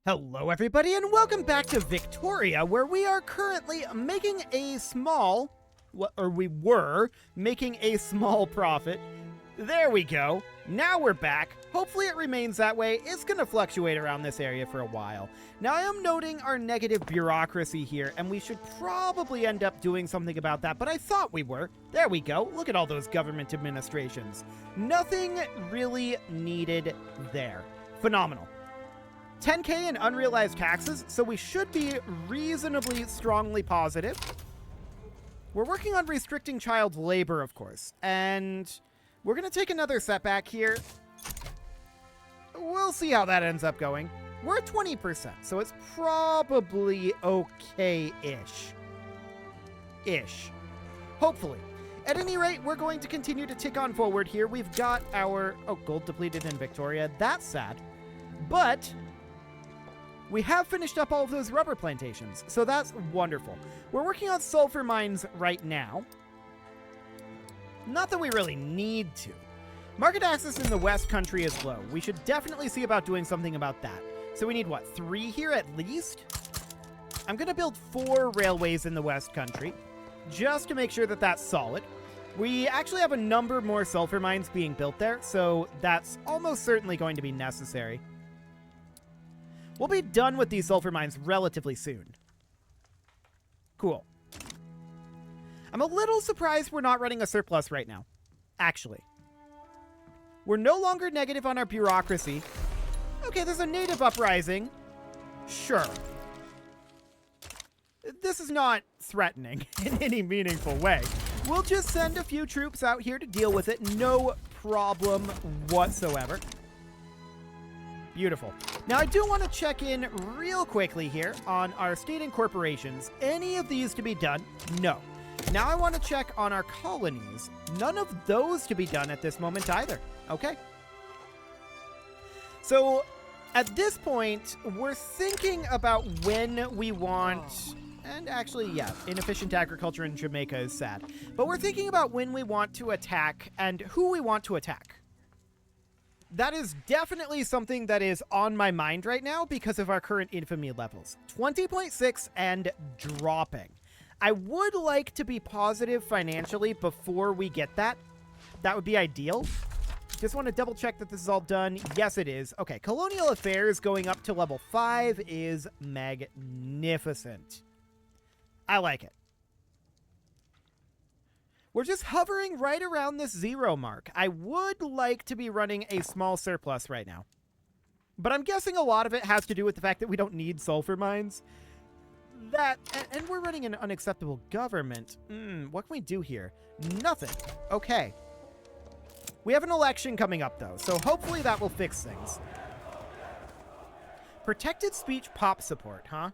Hello everybody and welcome back to Victoria, where we are currently making a small, we were making a small profit. There we go. Now we're back. Hopefully it remains that way. It's going to fluctuate around this area for a while. Now I am noting our negative bureaucracy here, and we should probably end up doing something about that, but I thought we were. There we go. Look at all those government administrations. Nothing really needed there. Phenomenal. 10K in unrealized taxes, so we should be reasonably strongly positive. We're working on restricting child labor, of course, and we're going to take another setback here. We'll see how that ends up going. We're at 20%, so it's probably okay-ish. Hopefully. At any rate, we're going to continue to tick on forward here. We've got our... Oh, gold depleted in Victoria. That's sad. But we have finished up all of those rubber plantations, so that's wonderful. We're working on sulfur mines right now. Not that we really need to. Market access in the West Country is low. We should definitely see about doing something about that. So we need, what, 3 here at least? I'm going to build 4 railways in the West Country, just to make sure that that's solid. We actually have a number more sulfur mines being built there, so that's almost certainly going to be necessary. We'll be done with these sulfur mines relatively soon. Cool. I'm a little surprised we're not running a surplus right now, actually. We're no longer negative on our bureaucracy. Okay, there's a native uprising. Sure. This is not threatening in any meaningful way. We'll just send a few troops out here to deal with it. No problem whatsoever. Beautiful. Now, I do want to check in real quickly here on our state and corporations. Any of these to be done? No. Now I want to check on our colonies. None of those to be done at this moment either. Okay. So, at this point, we're thinking about when we want... And actually, yeah, inefficient agriculture in Jamaica is sad. But we're thinking about when we want to attack and who we want to attack. That is definitely something that is on my mind right now because of our current infamy levels. 20.6 and dropping. I would like to be positive financially before we get that. That would be ideal. Just want to double check that this is all done. Yes, it is. Okay, colonial affairs going up to level 5 is magnificent. I like it. We're just hovering right around this 0 mark. I would like to be running a small surplus right now. But I'm guessing a lot of it has to do with the fact that we don't need sulfur mines. And we're running an unacceptable government. What can we do here? Nothing. Okay. We have an election coming up, though, so hopefully that will fix things. Protected speech pop support, huh?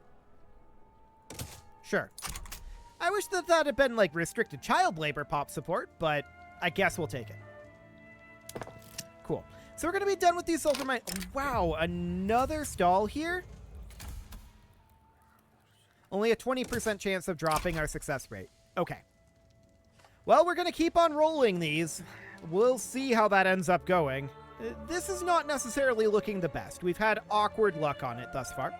Sure. I wish that that had been, like, restricted child labor pop support, but I guess we'll take it. Cool. So we're going to be done with these sulfur mines. Wow, another stall here? Only a 20% chance of dropping our success rate. Okay. Well, we're going to keep on rolling these. We'll see how that ends up going. This is not necessarily looking the best. We've had awkward luck on it thus far.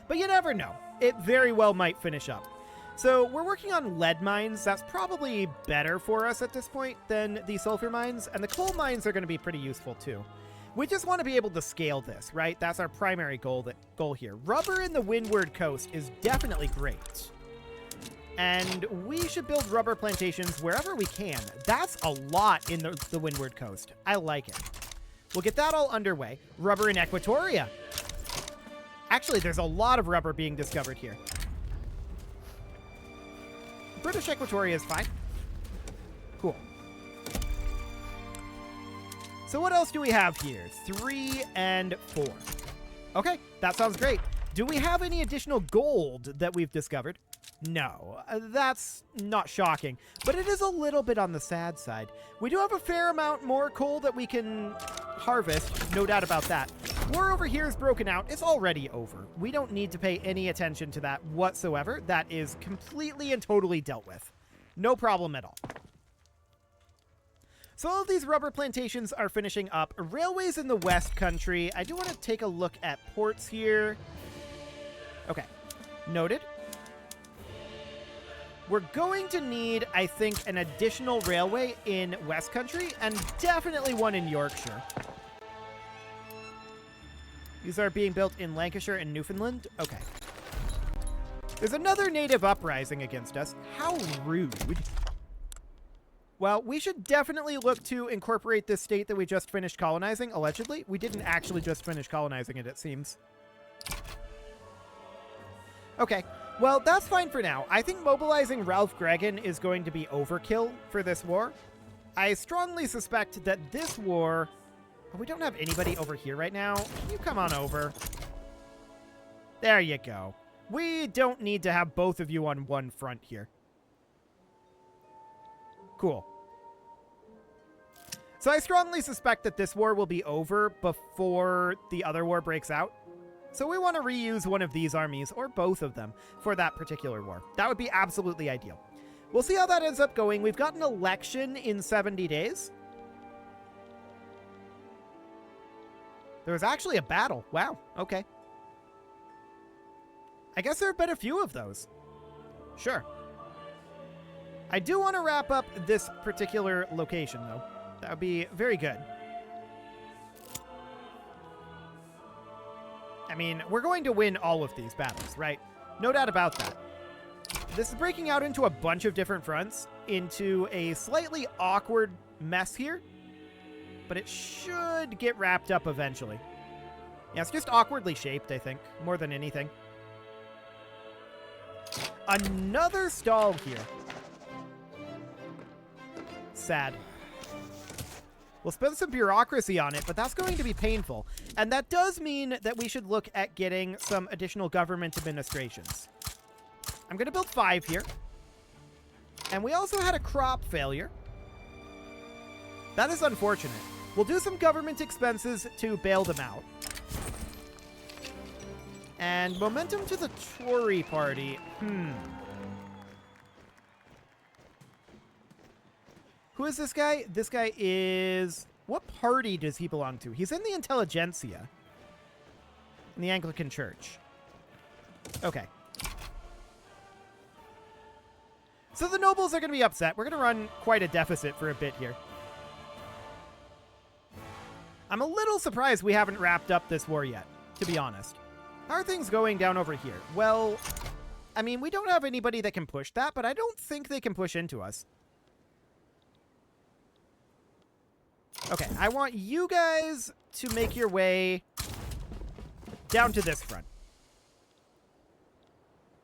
But you never know. It very well might finish up. So we're working on lead mines. That's probably better for us at this point than the sulfur mines. And the coal mines are going to be pretty useful too. We just want to be able to scale this, right? That's our primary goal here. Rubber in the Windward Coast is definitely great. And we should build rubber plantations wherever we can. That's a lot in the Windward Coast. I like it. We'll get that all underway. Rubber in Equatoria. Actually, there's a lot of rubber being discovered here. British Equatoria is fine. Cool. So what else do we have here? 3 and 4. Okay, that sounds great. Do we have any additional gold that we've discovered? No, that's not shocking, but it is a little bit on the sad side. We do have a fair amount more coal that we can harvest, no doubt about that. War over here is broken out. It's already over. We don't need to pay any attention to that whatsoever. That is completely and totally dealt with. No problem at all. So all of these rubber plantations are finishing up. Railways in the West Country. I do want to take a look at ports here. Okay. Noted. We're going to need, I think, an additional railway in West Country and definitely one in Yorkshire. These are being built in Lancashire and Newfoundland. Okay. There's another native uprising against us. How rude. Well, we should definitely look to incorporate this state that we just finished colonizing, allegedly. We didn't actually just finish colonizing it, it seems. Okay. Well, that's fine for now. I think mobilizing Ralph Gregan is going to be overkill for this war. I strongly suspect that this war... Oh, we don't have anybody over here right now. Can you come on over? There you go. We don't need to have both of you on one front here. Cool. So I strongly suspect that this war will be over before the other war breaks out. So we want to reuse one of these armies, or both of them, for that particular war. That would be absolutely ideal. We'll see how that ends up going. We've got an election in 70 days. There was actually a battle. Wow, okay. I guess there have been a few of those. Sure. I do want to wrap up this particular location, though. That would be very good. I mean, we're going to win all of these battles, right? No doubt about that. This is breaking out into a bunch of different fronts, into a slightly awkward mess here, but it should get wrapped up eventually. Yeah, it's just awkwardly shaped, I think, more than anything. Another stall here. Sad. We'll spend some bureaucracy on it, but that's going to be painful. And that does mean that we should look at getting some additional government administrations. I'm going to build 5 here. And we also had a crop failure. That is unfortunate. We'll do some government expenses to bail them out. And momentum to the Tory party. Who is this guy? This guy is... What party does he belong to? He's in the intelligentsia. In the Anglican Church. Okay. So the nobles are going to be upset. We're going to run quite a deficit for a bit here. I'm a little surprised we haven't wrapped up this war yet, to be honest. How are things going down over here? Well, I mean, we don't have anybody that can push that, but I don't think they can push into us. Okay, I want you guys to make your way down to this front.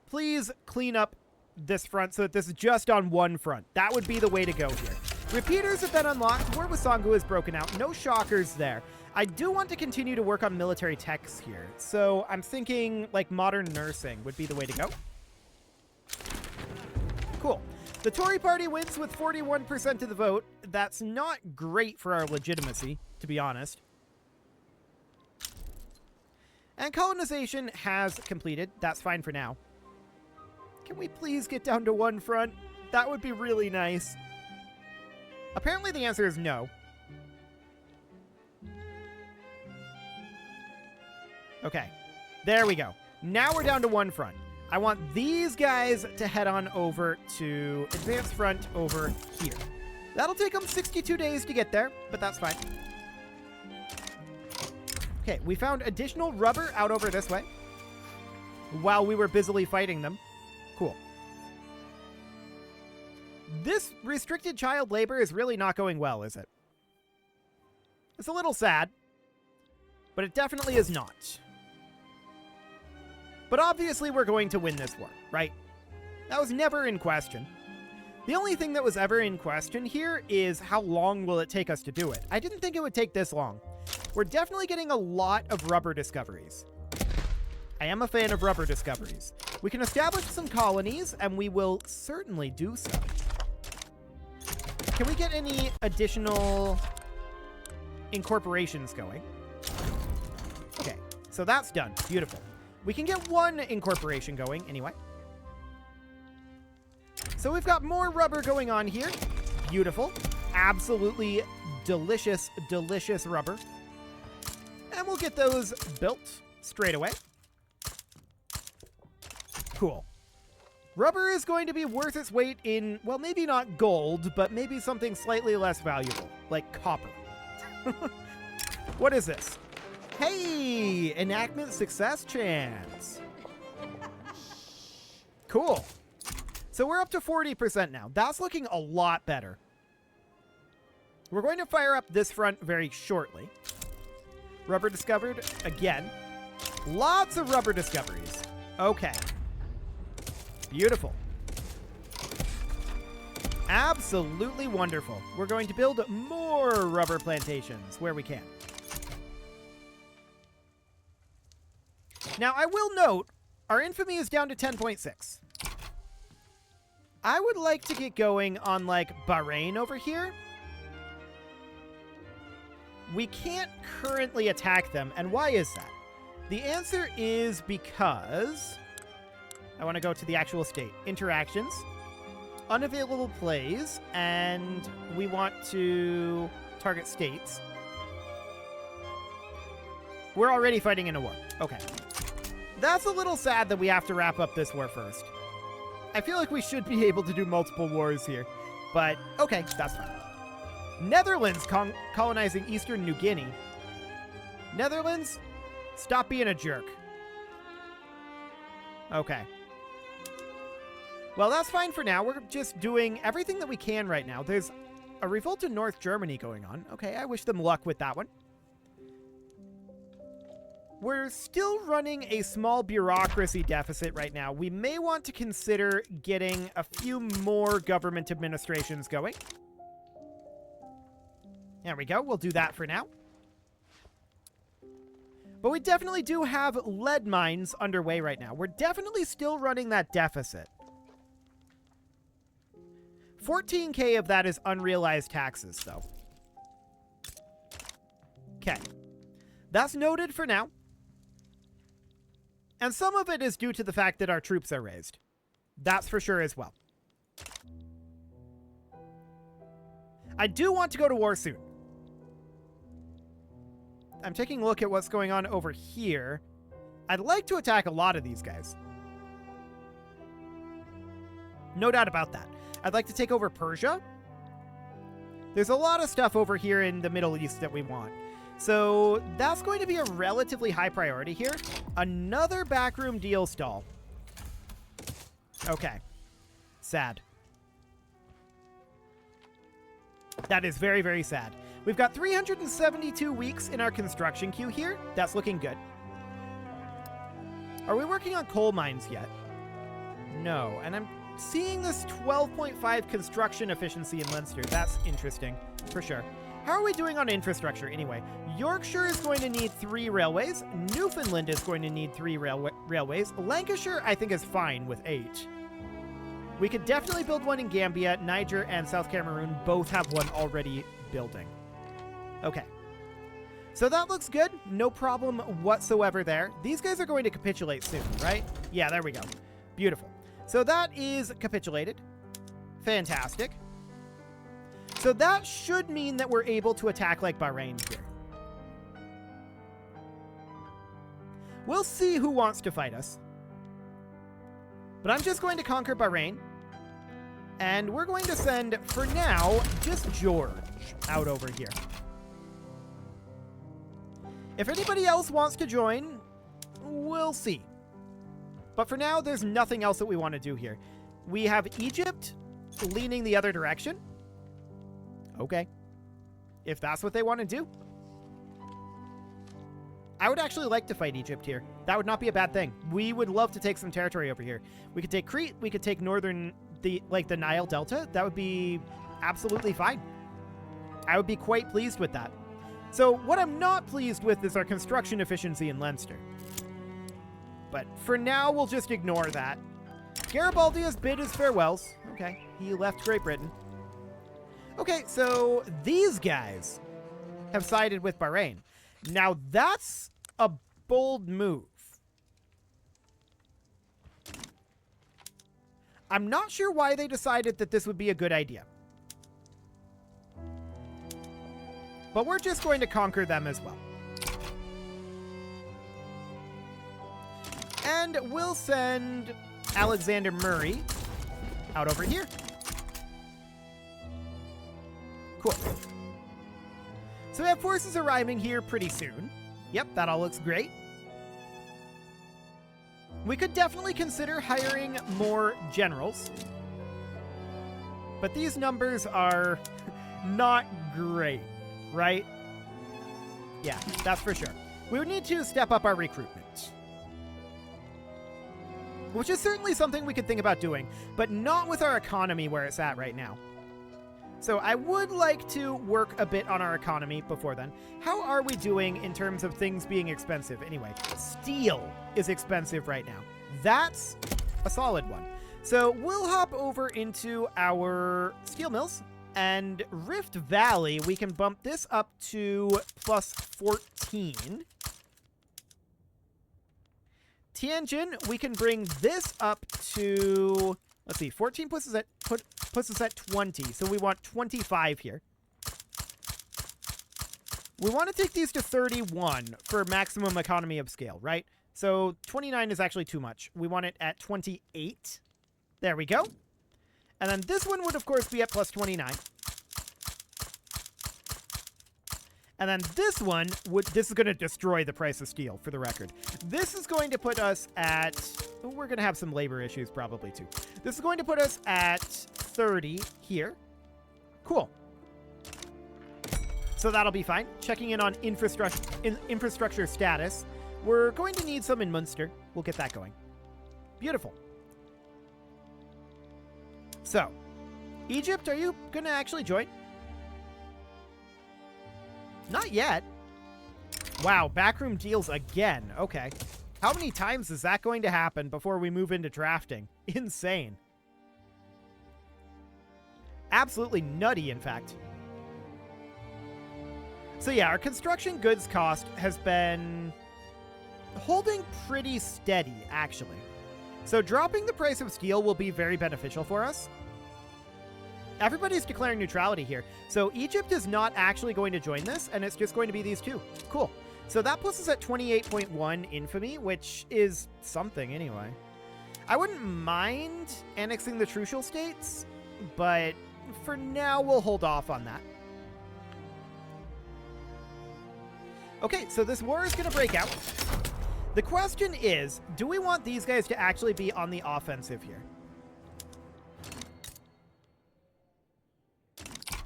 Please clean up this front so that this is just on one front. That would be the way to go here. Repeaters have been unlocked. War with Songu is broken out. No shockers there. I do want to continue to work on military techs here. So I'm thinking like modern nursing would be the way to go. Cool. The Tory party wins with 41% of the vote. That's not great for our legitimacy, to be honest. And colonization has completed. That's fine for now. Can we please get down to one front? That would be really nice. Apparently the answer is no. Okay. There we go. Now we're down to one front. I want these guys to head on over to advanced front over here. That'll take them 62 days to get there, but that's fine. Okay, we found additional rubber out over this way while we were busily fighting them. Cool. This restricted child labor is really not going well, is it? It's a little sad, but it definitely is not. But obviously we're going to win this war, right? That was never in question. The only thing that was ever in question here is how long will it take us to do it. I didn't think it would take this long. We're definitely getting a lot of rubber discoveries. I am a fan of rubber discoveries. We can establish some colonies, and we will certainly do so. Can we get any additional incorporations going? Okay, so that's done. Beautiful. We can get one incorporation going anyway. So we've got more rubber going on here. Beautiful. absolutely delicious, delicious rubber. And we'll get those built straight away. Cool. Rubber is going to be worth its weight in, well, maybe not gold, but maybe something slightly less valuable, like copper. What is this? Hey, enactment success chance. Cool. So we're up to 40% now. That's looking a lot better. We're going to fire up this front very shortly. Rubber discovered again. Lots of rubber discoveries. Okay. Beautiful. Absolutely wonderful. We're going to build more rubber plantations where we can. Now, I will note, our infamy is down to 10.6. I would like to get going on, like, Bahrain over here. We can't currently attack them, and why is that? The answer is because... I want to go to the actual state. Interactions. Unavailable plays, and we want to target states. We're already fighting in a war. Okay. That's a little sad that we have to wrap up this war first. I feel like we should be able to do multiple wars here, but okay, that's fine. Netherlands colonizing Eastern New Guinea. Netherlands, stop being a jerk. Okay. Well, that's fine for now. We're just doing everything that we can right now. There's a revolt in North Germany going on. Okay, I wish them luck with that one. We're still running a small bureaucracy deficit right now. We may want to consider getting a few more government administrations going. There we go. We'll do that for now. But we definitely do have lead mines underway right now. We're definitely still running that deficit. 14K of that is unrealized taxes, though. Okay. That's noted for now. And some of it is due to the fact that our troops are raised. That's for sure as well. I do want to go to war soon. I'm taking a look at what's going on over here. I'd like to attack a lot of these guys. No doubt about that. I'd like to take over Persia. There's a lot of stuff over here in the Middle East that we want. So that's going to be a relatively high priority here. Another backroom deal stall. Okay. Sad. That is very, very sad. We've got 372 weeks in our construction queue here. That's looking good. Are we working on coal mines yet? No. And I'm seeing this 12.5 construction efficiency in Leinster. That's interesting, for sure. How are we doing on infrastructure anyway? Yorkshire is going to need 3 railways. Newfoundland is going to need 3 railways. Lancashire, I think, is fine with 8. We could definitely build one in Gambia. Niger and South Cameroon both have one already building. Okay. So that looks good. No problem whatsoever there. These guys are going to capitulate soon, right? Yeah, there we go. Beautiful. So that is capitulated. Fantastic. So that should mean that we're able to attack like Bahrain here. We'll see who wants to fight us. But I'm just going to conquer Bahrain. And we're going to send, for now, just George out over here. If anybody else wants to join, we'll see. But for now, there's nothing else that we want to do here. We have Egypt leaning the other direction. Okay. If that's what they want to do. I would actually like to fight Egypt here. That would not be a bad thing. We would love to take some territory over here. We could take Crete. We could take northern, the Nile Delta. That would be absolutely fine. I would be quite pleased with that. So what I'm not pleased with is our construction efficiency in Leinster. But for now, we'll just ignore that. Garibaldi has bid his farewells. Okay, he left Great Britain. Okay, so these guys have sided with Bahrain. Now that's a bold move. I'm not sure why they decided that this would be a good idea. But we're just going to conquer them as well. And we'll send Alexander Murray out over here. Cool. So we have forces arriving here pretty soon. Yep, that all looks great. We could definitely consider hiring more generals. But these numbers are not great, right? Yeah, that's for sure. We would need to step up our recruitment. Which is certainly something we could think about doing, but not with our economy where it's at right now. So I would like to work a bit on our economy before then. How are we doing in terms of things being expensive? Anyway, steel is expensive right now. That's a solid one. So we'll hop over into our steel mills, and Rift Valley, we can bump this up to plus 14. Tianjin, we can bring this up to, let's see, 14 puts us at 20, so we want 25 here. We want to take these to 31 for maximum economy of scale, right? So 29 is actually too much. We want it at 28. There we go. And then this one would, of course, be at plus 29. And then this one would, this is going to destroy the price of steel, for the record. This is going to put us at, we're going to have some labor issues probably too. This is going to put us at 30 here. Cool. So that'll be fine. Checking in on infrastructure status. We're going to need some in Munster. We'll get that going. Beautiful. So, Egypt, are you going to actually join? Not yet. Wow, backroom deals again. Okay. How many times is that going to happen before we move into drafting? Insane. Absolutely nutty, in fact. So yeah, our construction goods cost has been holding pretty steady, actually. So dropping the price of steel will be very beneficial for us. Everybody's declaring neutrality here. So Egypt is not actually going to join this, and it's just going to be these two. Cool. So that puts us at 28.1 infamy, which is something anyway. I wouldn't mind annexing the Trucial states, but for now we'll hold off on that. Okay, so this war is going to break out. The question is, do we want these guys to actually be on the offensive here?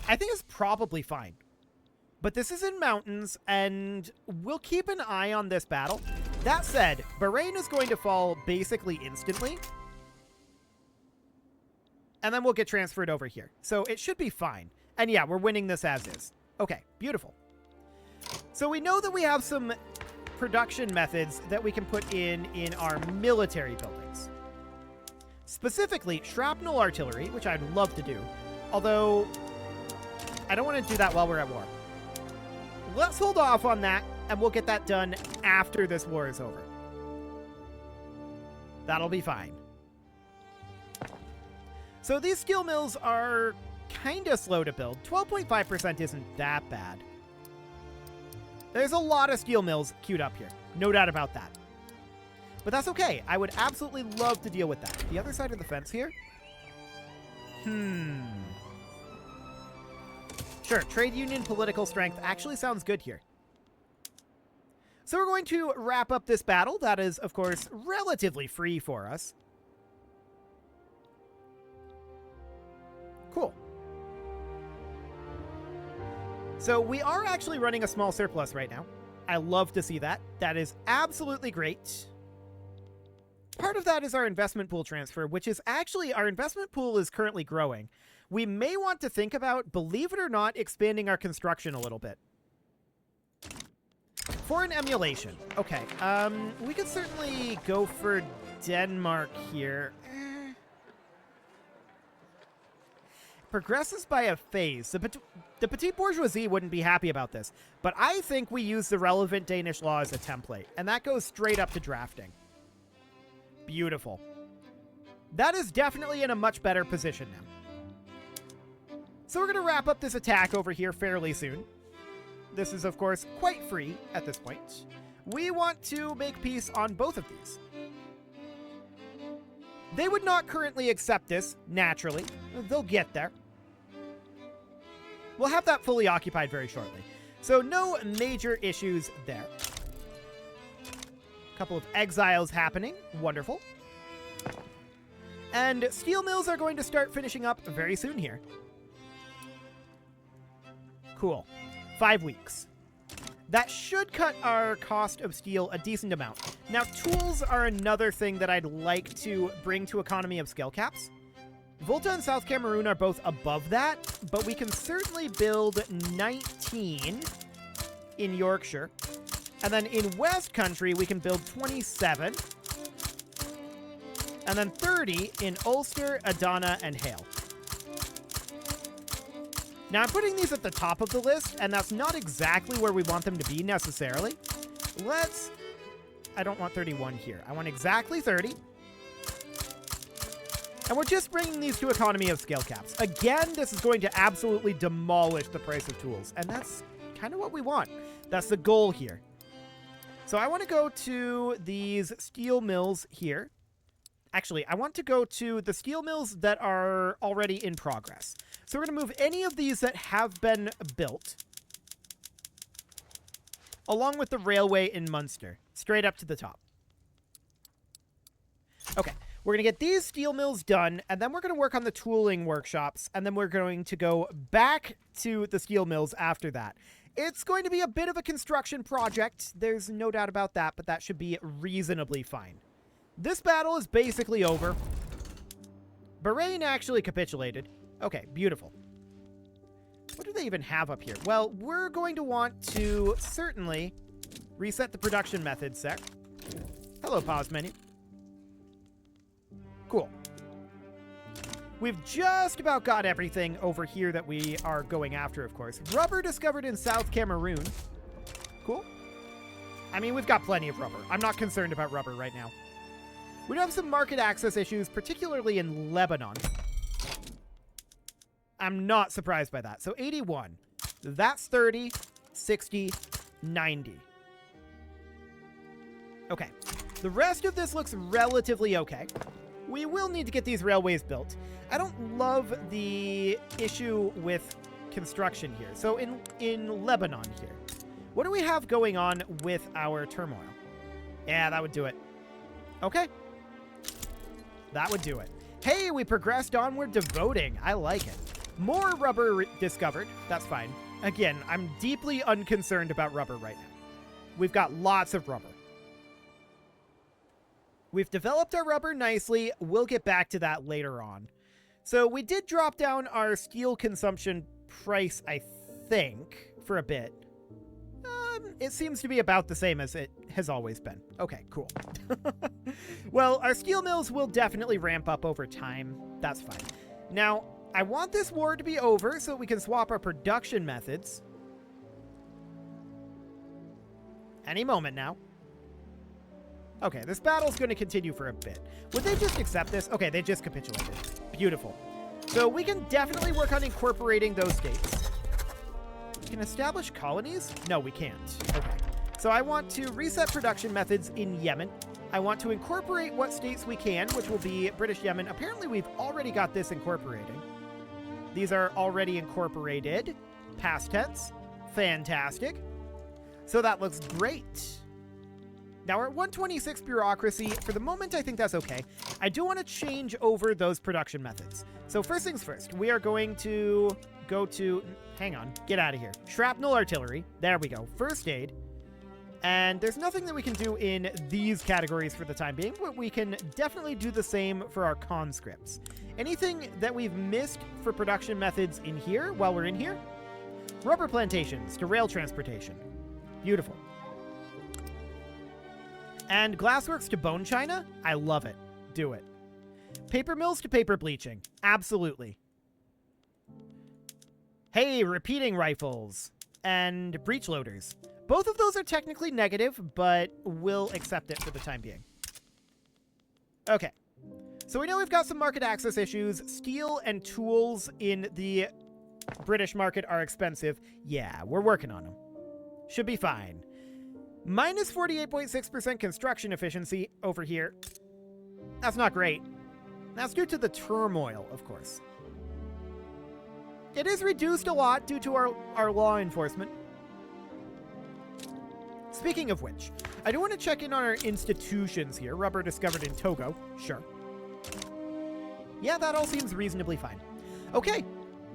I think it's probably fine. But this is in mountains, and we'll keep an eye on this battle. That said, Bahrain is going to fall basically instantly. And then we'll get transferred over here. So it should be fine. And yeah, we're winning this as is. Okay, beautiful. So we know that we have some production methods that we can put in our military buildings. Specifically, shrapnel artillery, which I'd love to do. Although, I don't want to do that while we're at war. Let's hold off on that, and we'll get that done after this war is over. That'll be fine. So these steel mills are kind of slow to build. 12.5% isn't that bad. There's a lot of steel mills queued up here. No doubt about that. But that's okay. I would absolutely love to deal with that. The other side of the fence here? Sure, trade union political strength actually sounds good here. So we're going to wrap up this battle. That is, of course, relatively free for us. Cool. So we are actually running a small surplus right now. I love to see that. That is absolutely great. Part of that is our investment pool transfer, which is actually, our investment pool is currently growing. We may want to think about, believe it or not, expanding our construction a little bit. For an emulation. Okay, we could certainly go for Denmark here. Progresses by a phase. The petite bourgeoisie wouldn't be happy about this, but I think we use the relevant Danish law as a template, and that goes straight up to drafting. Beautiful. That is definitely in a much better position now. So we're going to wrap up this attack over here fairly soon. This is, of course, quite free at this point. We want to make peace on both of these. They would not currently accept this, naturally. They'll get there. We'll have that fully occupied very shortly. So no major issues there. A couple of exiles happening. Wonderful. And steel mills are going to start finishing up very soon here. Cool. 5 weeks. That should cut our cost of steel a decent amount. Now, tools are another thing that I'd like to bring to economy of scale caps. Volta and South Cameroon are both above that, but we can certainly build 19 in Yorkshire. And then in West Country, we can build 27. And then 30 in Ulster, Adana, and Hale. Now, I'm putting these at the top of the list, and that's not exactly where we want them to be necessarily. I don't want 31 here. I want exactly 30. And we're just bringing these to economy of scale caps. Again, this is going to absolutely demolish the price of tools, and that's kind of what we want. That's the goal here. So I want to go to these steel mills here. Actually, I want to go to the steel mills that are already in progress. So we're going to move any of these that have been built, along with the railway in Munster, straight up to the top. Okay, we're going to get these steel mills done, and then we're going to work on the tooling workshops, and then we're going to go back to the steel mills after that. It's going to be a bit of a construction project, there's no doubt about that, but that should be reasonably fine. This battle is basically over. Bahrain actually capitulated. Okay, beautiful. What do they even have up here? Well, we're going to want to certainly reset the production methods there. Hello, pause menu. Cool. We've just about got everything over here that we are going after, of course. Rubber discovered in South Cameroon. Cool. I mean, we've got plenty of rubber. I'm not concerned about rubber right now. We do have some market access issues, particularly in Lebanon. I'm not surprised by that. So 81. That's 30, 60, 90. Okay. The rest of this looks relatively okay. We will need to get these railways built. I don't love the issue with construction here. So in Lebanon here, what do we have going on with our turmoil? Yeah, that would do it. Okay. That would do it. Hey, we progressed onward to voting. I like it. More rubber discovered. That's fine. Again, I'm deeply unconcerned about rubber right now. We've got lots of rubber. We've developed our rubber nicely. We'll get back to that later on. So we did drop down our steel consumption price, I think, for a bit. It seems to be about the same as it has always been. Okay, cool. Well, our steel mills will definitely ramp up over time. That's fine. Now, I want this war to be over so we can swap our production methods. Any moment now. Okay, this battle's going to continue for a bit. Would they just accept this? Okay, they just capitulated. Beautiful. So we can definitely work on incorporating those states. We can establish colonies? No, we can't. Okay. So I want to reset production methods in Yemen. I want to incorporate what states we can, which will be British Yemen. Apparently, we've already got this incorporated. These are already incorporated. Past tense. Fantastic. So that looks great. Now we're at 126 bureaucracy. For the moment, I think that's okay. I do want to change over those production methods. So first things first, we are going to go to... Hang on. Get out of here. Shrapnel artillery. There we go. First aid. And there's nothing that we can do in these categories for the time being, but we can definitely do the same for our conscripts. Anything that we've missed for production methods in here while we're in here? Rubber plantations to rail transportation. Beautiful. And glassworks to bone china? I love it. Do it. Paper mills to paper bleaching. Absolutely. Hey, repeating rifles and breech loaders. Both of those are technically negative, but we'll accept it for the time being. Okay. So we know we've got some market access issues. Steel and tools in the British market are expensive. Yeah, we're working on them. Should be fine. Minus 48.6% construction efficiency over here. That's not great. That's due to the turmoil, of course. It is reduced a lot due to our law enforcement. Speaking of which, I do want to check in on our institutions here. Rubber discovered in Togo. Sure. Yeah, that all seems reasonably fine. Okay,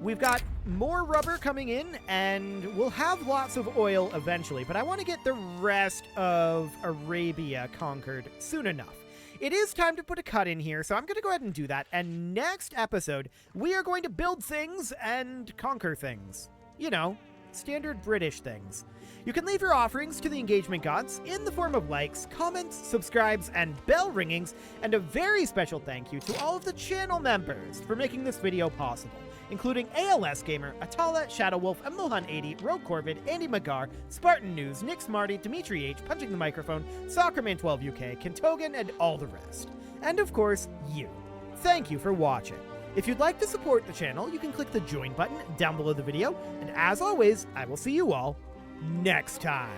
we've got more rubber coming in, and we'll have lots of oil eventually, but I want to get the rest of Arabia conquered soon enough. It is time to put a cut in here, so I'm going to go ahead and do that, and next episode, we are going to build things and conquer things. You know, standard British things. You can leave your offerings to the engagement gods in the form of likes, comments, subscribes, and bell ringings, and a very special thank you to all of the channel members for making this video possible, including ALS Gamer, Atala, Shadowwolf, Emilhan80, Rogue Corvid, Andy Magar, Spartan News, Nick Smarty, Dimitri H, Punching the Microphone, Soccerman12 UK, Kentogan, and all the rest. And of course, you. Thank you for watching. If you'd like to support the channel, you can click the join button down below the video, and as always, I will see you all next time.